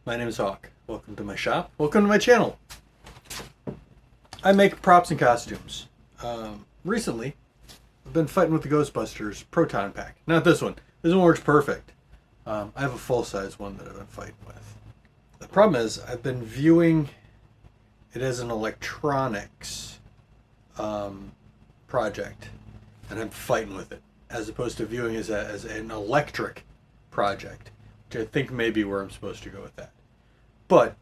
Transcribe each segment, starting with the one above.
My name is Hawk. Welcome to my shop. Welcome to my channel. I make props and costumes. Recently, I've been fighting with the Ghostbusters Proton Pack. Not this one. This one works perfect. I have a full-size one that I've been fighting with. The problem is, I've been viewing it as an electronics project, and I'm fighting with it, as opposed to viewing it as an electric project, which I think may be where I'm supposed to go with that. But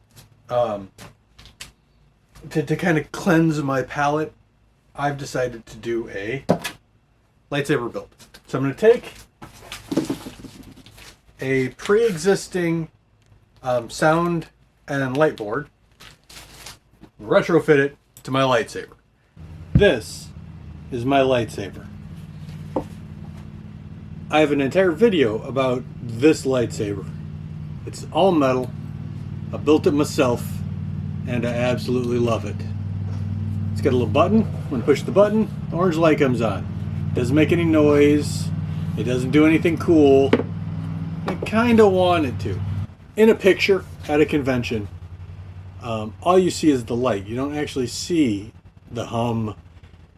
to kind of cleanse my palate, I've decided to do a lightsaber build. So I'm going to take a pre-existing sound and light board, retrofit it to my lightsaber. This is my lightsaber. I have an entire video about this lightsaber. It's all metal. I built it myself, and I absolutely love it. It's got a little button. When I push the button, the orange light comes on. It doesn't make any noise. It doesn't do anything cool. I kind of want it to. In a picture at a convention, all you see is the light. You don't actually see the hum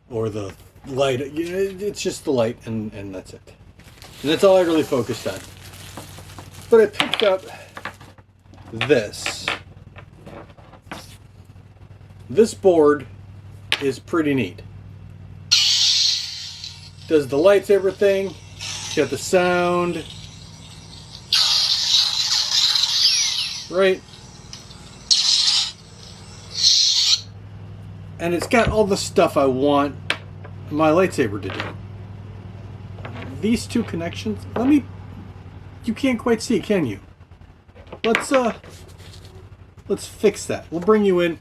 or the light. It's just the light, and that's it. And that's all I really focused on. But I picked up this. This board is pretty neat. Does the lightsaber thing. Got the sound. Right? And it's got all the stuff I want my lightsaber to do. These two connections, you can't quite see, can you? Let's fix that. We'll bring you in.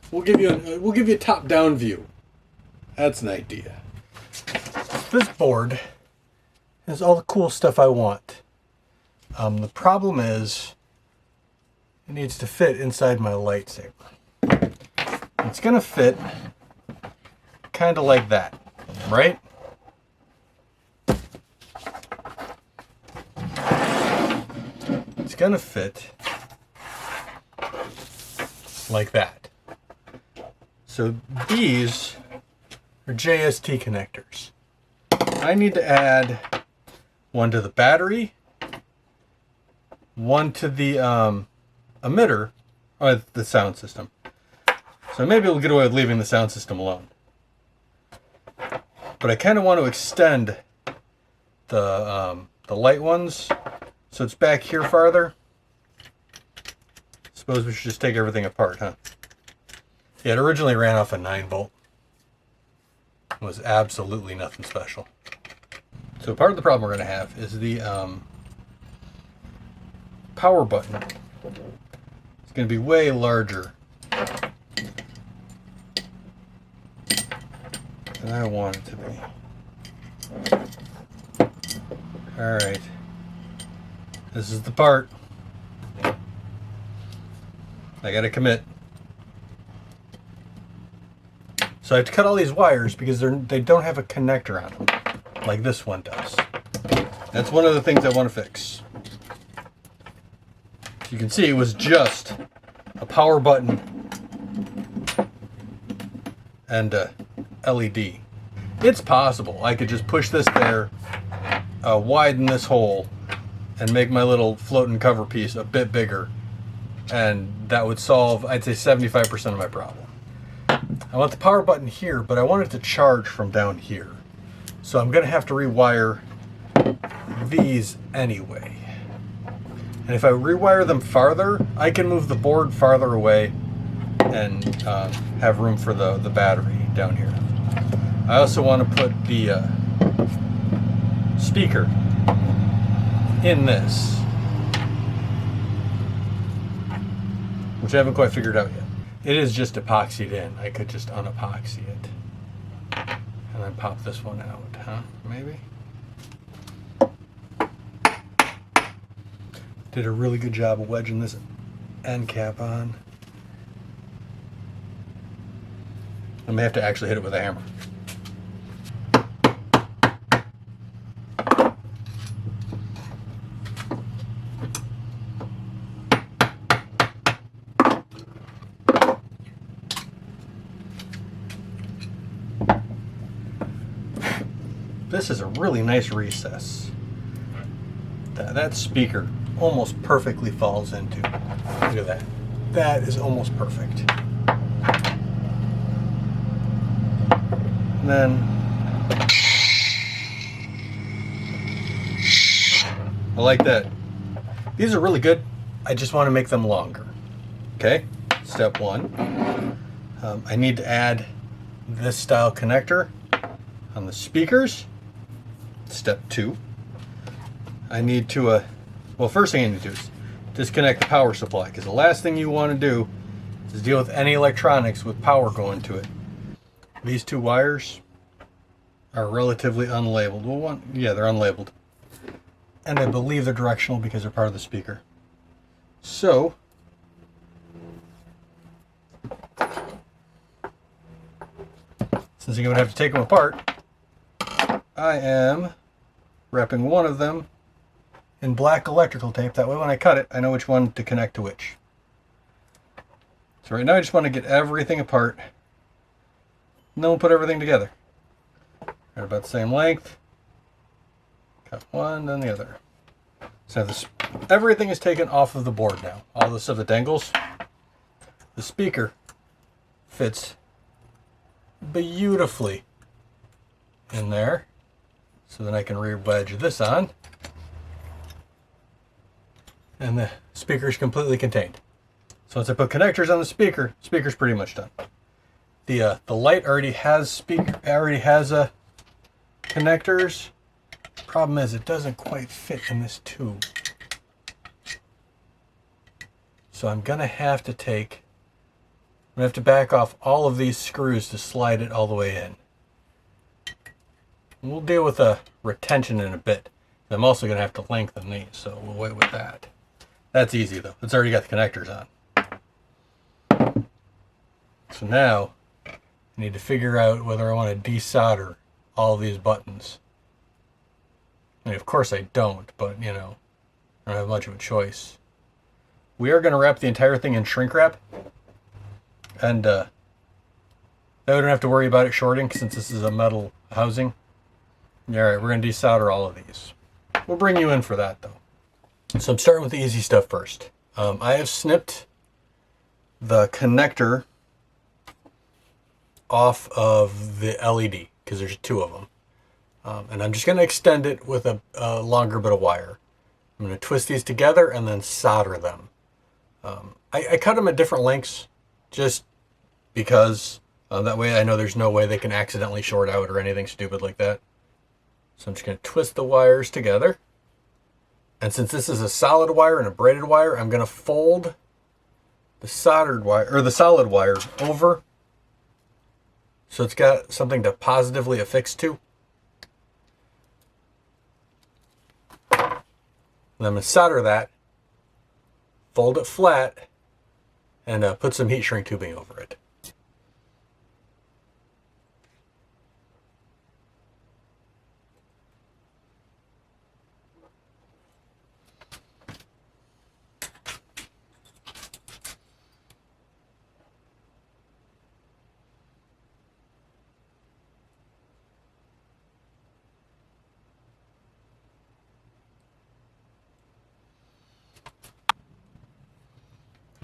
We'll give you a top-down view. That's an idea. This board has all the cool stuff I want. The problem is it needs to fit inside my lightsaber. It's gonna fit kind of like that, right? It's gonna fit like that. So these are JST connectors. I need to add one to the battery, one to the emitter, or the sound system. So maybe we'll get away with leaving the sound system alone. But I kind of want to extend the light ones, so it's back here farther. Suppose we should just take everything apart, huh? Yeah, it originally ran off a 9-volt. It was absolutely nothing special. So part of the problem we're going to have is the power button. It's going to be way larger than I want it to be. Alright. This is the part. I gotta commit. So I have to cut all these wires because they don't have a connector on them, like this one does. That's one of the things I want to fix. You can see it was just a power button and a LED. It's possible I could just push this there, widen this hole, and make my little floating cover piece a bit bigger, and that would solve, I'd say, 75% of my problem. I want the power button here, but I want it to charge from down here. So I'm going to have to rewire these anyway. And if I rewire them farther, I can move the board farther away and have room for the battery down here. I also want to put the speaker in this, which I haven't quite figured out yet. It is just epoxied in. I could just unepoxy it and then pop this one out, huh? Maybe? Did a really good job of wedging this end cap on. I may have to actually hit it with a hammer. this is a really nice recess. That speaker almost perfectly falls into. Look at that. That is almost perfect. And then I like that. These are really good. I just want to make them longer. Okay, step one. I need to add this style connector on the speakers. Step two. I need to, well, first thing I need to do is disconnect the power supply, because the last thing you want to do is deal with any electronics with power going to it. These two wires are relatively unlabeled. Well, yeah, they're unlabeled. And I believe they're directional because they're part of the speaker. So, since I'm going to have to take them apart, I am wrapping one of them in black electrical tape. That way when I cut it, I know which one to connect to which. So right now I just want to get everything apart. And then we'll put everything together. They're about the same length. Cut one, then the other. So this, everything is taken off of the board now. All the stuff that dangles. The speaker fits beautifully in there. So then I can re-wedge this on. And the speaker is completely contained. So once I put connectors on the speaker's pretty much done. The light already has connectors. Problem is, it doesn't quite fit in this tube. So I'm gonna have to back off all of these screws to slide it all the way in. We'll deal with a retention in a bit. I'm also gonna have to lengthen these, so we'll wait with that. That's easy though. It's already got the connectors on. So now I need to figure out whether I want to desolder all of these buttons. I mean, of course I don't, but you know, I don't have much of a choice. We are going to wrap the entire thing in shrink wrap, and that we don't have to worry about it shorting since this is a metal housing. Alright, we're going to desolder all of these. We'll bring you in for that though. So I'm starting with the easy stuff first. I have snipped the connector off of the LED because there's two of them. And I'm just going to extend it with a longer bit of wire. I'm going to twist these together and then solder them. I cut them at different lengths just because that way I know there's no way they can accidentally short out or anything stupid like that. So I'm just going to twist the wires together. And since this is a solid wire and a braided wire, I'm going to fold the soldered wire or the solid wire over so it's got something to positively affix to. And I'm going to solder that, fold it flat, and put some heat shrink tubing over it.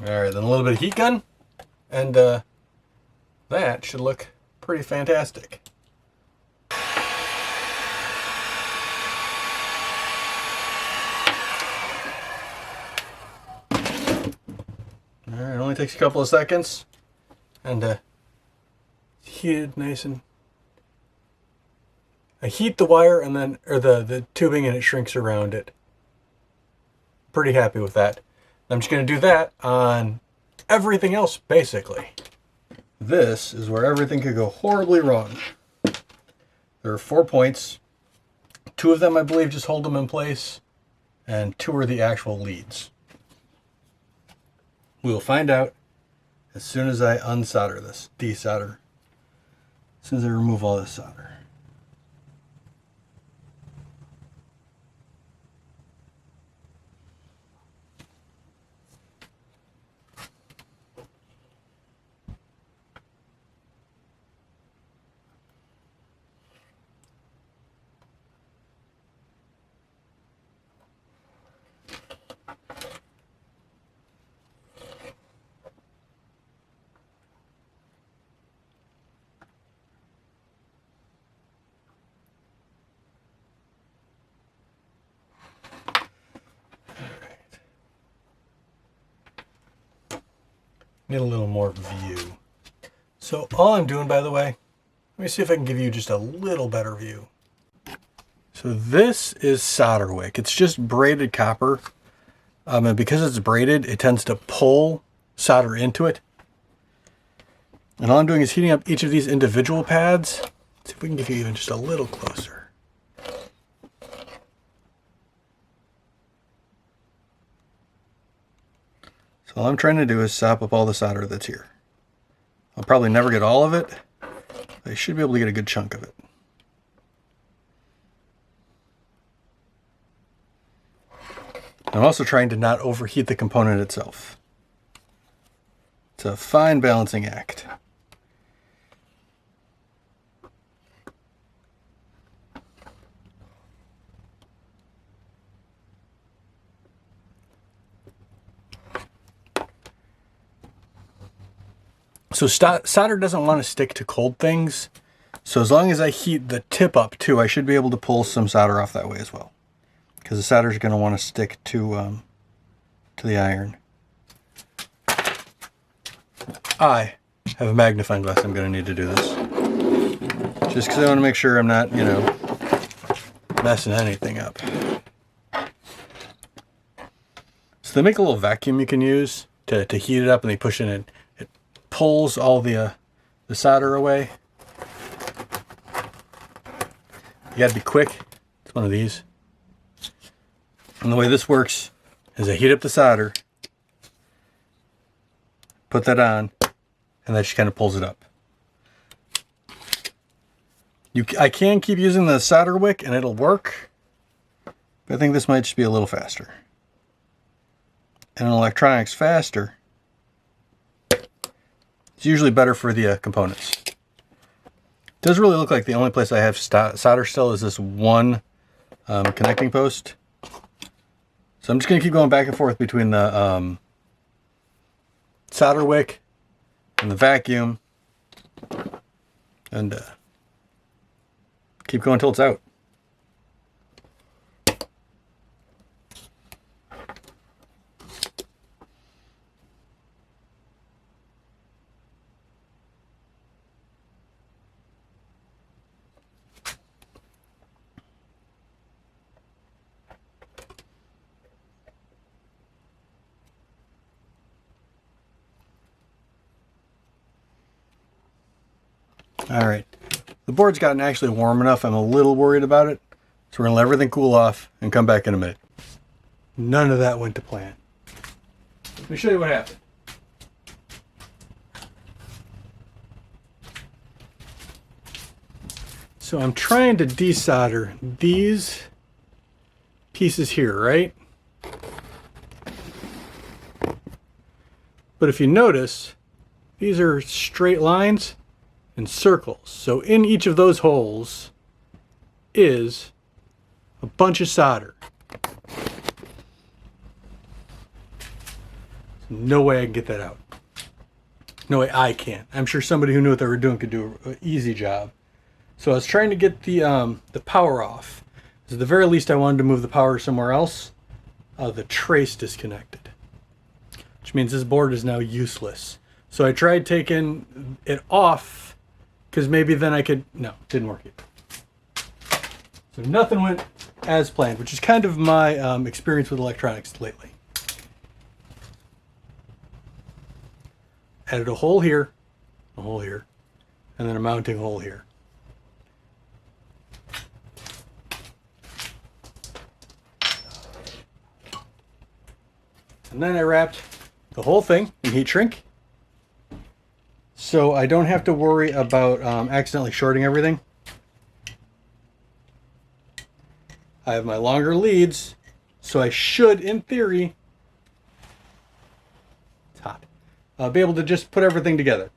Alright, then a little bit of heat gun, and that should look pretty fantastic. Alright, it only takes a couple of seconds, and heated nice and... I heat the wire and then, or the tubing, and it shrinks around it. Pretty happy with that. I'm just going to do that on everything else, basically. This is where everything could go horribly wrong. There are 4 points. 2 of them, I believe, just hold them in place, and 2 are the actual leads. We will find out as soon as I unsolder this, desolder, as soon as I remove all this solder. Need a little more view. So all I'm doing, by the way, let me see if I can give you just a little better view. So this is solder wick. It's just braided copper. And because it's braided, it tends to pull solder into it. And all I'm doing is heating up each of these individual pads. Let's see if we can get you even just a little closer. So all I'm trying to do is sop up all the solder that's here. I'll probably never get all of it, but I should be able to get a good chunk of it. I'm also trying to not overheat the component itself. It's a fine balancing act. So solder doesn't want to stick to cold things. So as long as I heat the tip up too, I should be able to pull some solder off that way as well. Because the solder is going to want to stick to the iron. I have a magnifying glass. I'm going to need to do this. Just because I want to make sure I'm not, you know, messing anything up. So they make a little vacuum you can use to heat it up, and they push it in. It pulls all the solder away. You got to be quick. It's one of these. And the way this works is I heat up the solder, put that on, and that just kind of pulls it up. I can keep using the solder wick and it'll work, but I think this might just be a little faster. And in electronics, faster is usually better for the components. It does really look like the only place I have solder still is this one connecting post. So I'm just going to keep going back and forth between the solder wick and the vacuum, and keep going until it's out. All right, the board's gotten actually warm enough. I'm a little worried about it. So we're gonna let everything cool off and come back in a minute. None of that went to plan. Let me show you what happened. So I'm trying to desolder these pieces here, right? But if you notice, these are straight lines and circles. So in each of those holes is a bunch of solder. No way I can get that out. No way I can. I'm sure somebody who knew what they were doing could do an easy job. So I was trying to get the power off. So at the very least I wanted to move the power somewhere else. The trace disconnected, which means this board is now useless. So I tried taking it off, because maybe then I could, no, didn't work either. So nothing went as planned, which is kind of my experience with electronics lately. Added a hole here, and then a mounting hole here. And then I wrapped the whole thing in heat shrink, so I don't have to worry about accidentally shorting everything. I have my longer leads, so I should, in theory, it's hot, be able to just put everything together.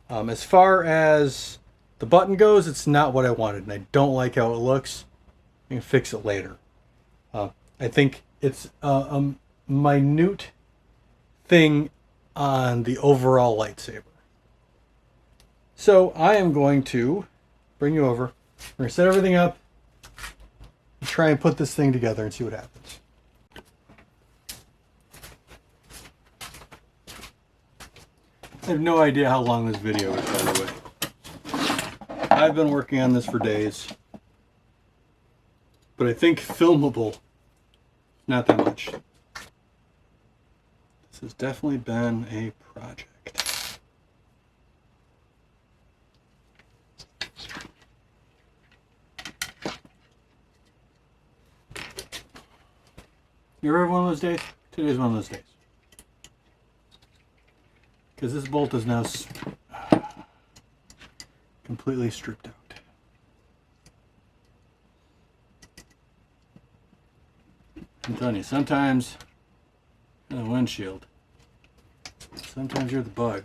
As far as the button goes, it's not what I wanted, and I don't like how it looks. I can fix it later. I think it's a minute thing on the overall lightsaber. So I am going to bring you over. We're going to set everything up and try and put this thing together and see what happens. I have no idea how long this video is, by the way. I've been working on this for days. But I think filmable, not that much. This has definitely been a project. You ever have one of those days? Today's one of those days. Because this bolt is now completely stripped out. I'm telling you, sometimes in the windshield, sometimes you're the bug.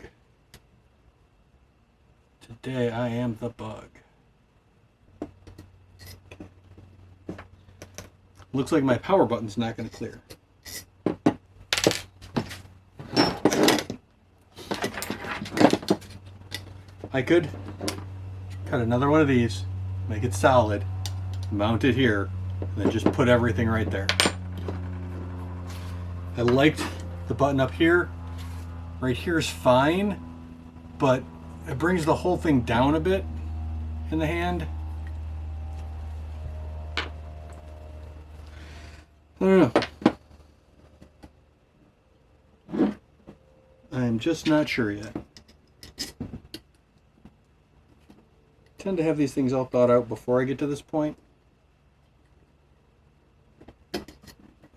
Today I am the bug. Looks like my power button's not going to clear. I could cut another one of these, make it solid, mount it here, and then just put everything right there. I liked the button up here. Right here is fine, but it brings the whole thing down a bit in the hand. I don't know. I'm just not sure yet. I tend to have these things all thought out before I get to this point. But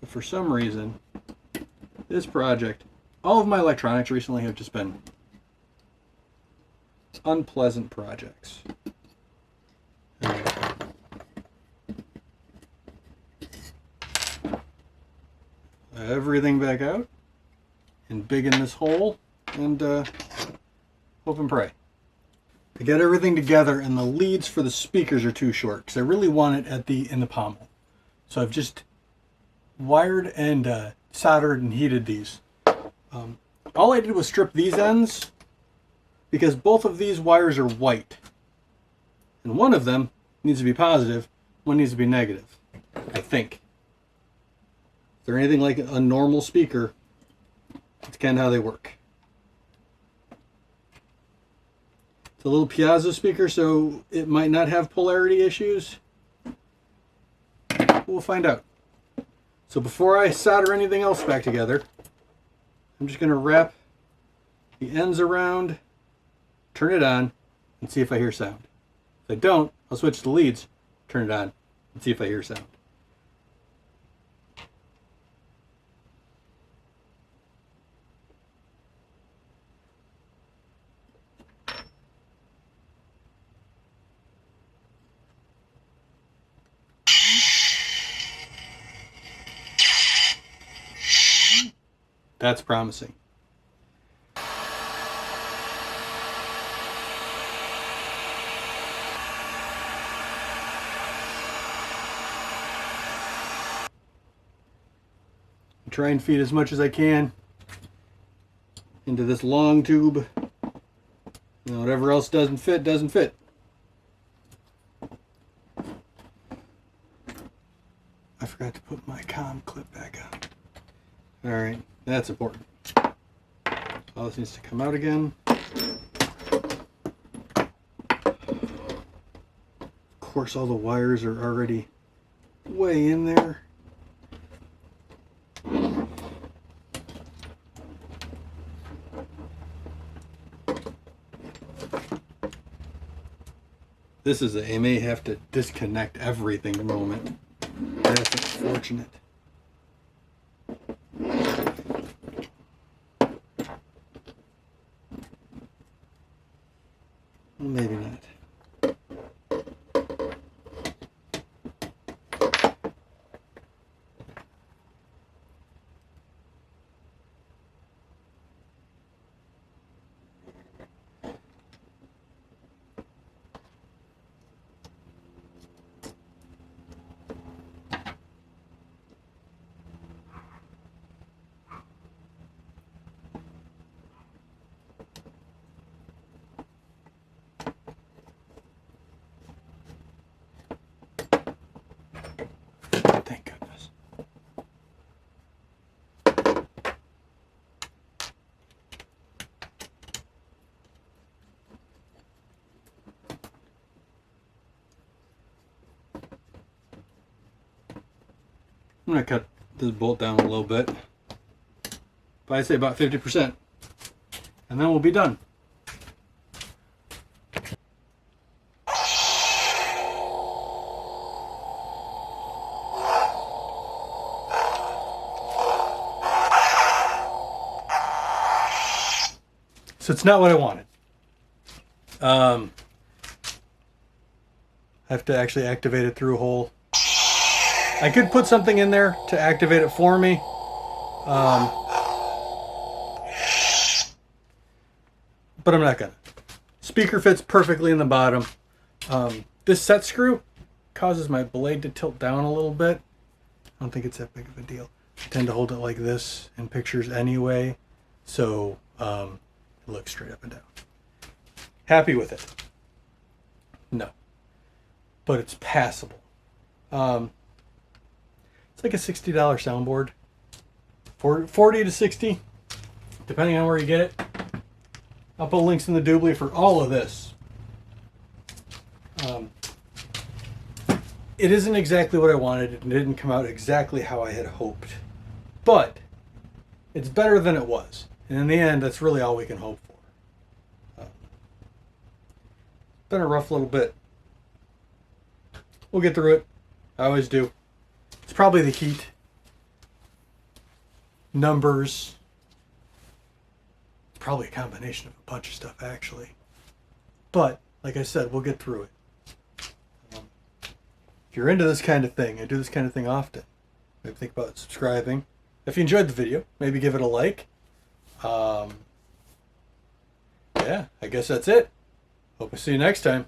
for some reason, this project, all of my electronics recently have just been unpleasant projects. Everything back out and big in this hole and hope and pray. I got everything together and the leads for the speakers are too short because I really want it in the pommel. So I've just wired and soldered and heated these. All I did was strip these ends because both of these wires are white. And one of them needs to be positive, one needs to be negative, I think. If they're anything like a normal speaker, that's kind of how they work. It's a little piezo speaker, so it might not have polarity issues. We'll find out. So before I solder anything else back together, I'm just going to wrap the ends around, turn it on, and see if I hear sound. If I don't, I'll switch the leads, turn it on, and see if I hear sound. That's promising. Try and feed as much as I can into this long tube. And whatever else doesn't fit, doesn't fit. I forgot to put my comm clip back on. Alright, that's important. All this needs to come out again. Of course, all the wires are already way in there. This is I may have to disconnect everything moment. That's unfortunate. Maybe not. I'm going to cut this bolt down a little bit. But I'd say about 50%. And then we'll be done. So it's not what I wanted. I have to actually activate it through a hole. I could put something in there to activate it for me. But I'm not gonna. Speaker fits perfectly in the bottom. This set screw causes my blade to tilt down a little bit. I don't think it's that big of a deal. I tend to hold it like this in pictures anyway, so it looks straight up and down. Happy with it? No. But it's passable. It's like a $60 soundboard. 40 to 60, depending on where you get it. I'll put links in the doobly for all of this. It isn't exactly what I wanted. It didn't come out exactly how I had hoped. But it's better than it was. And in the end, that's really all we can hope for. It's been a rough little bit. We'll get through it. I always do. It's probably the heat. Numbers. Probably a combination of a bunch of stuff, actually. But, like I said, we'll get through it. If you're into this kind of thing, I do this kind of thing often. Maybe think about subscribing. If you enjoyed the video, maybe give it a like. Yeah, I guess that's it. Hope to see you next time.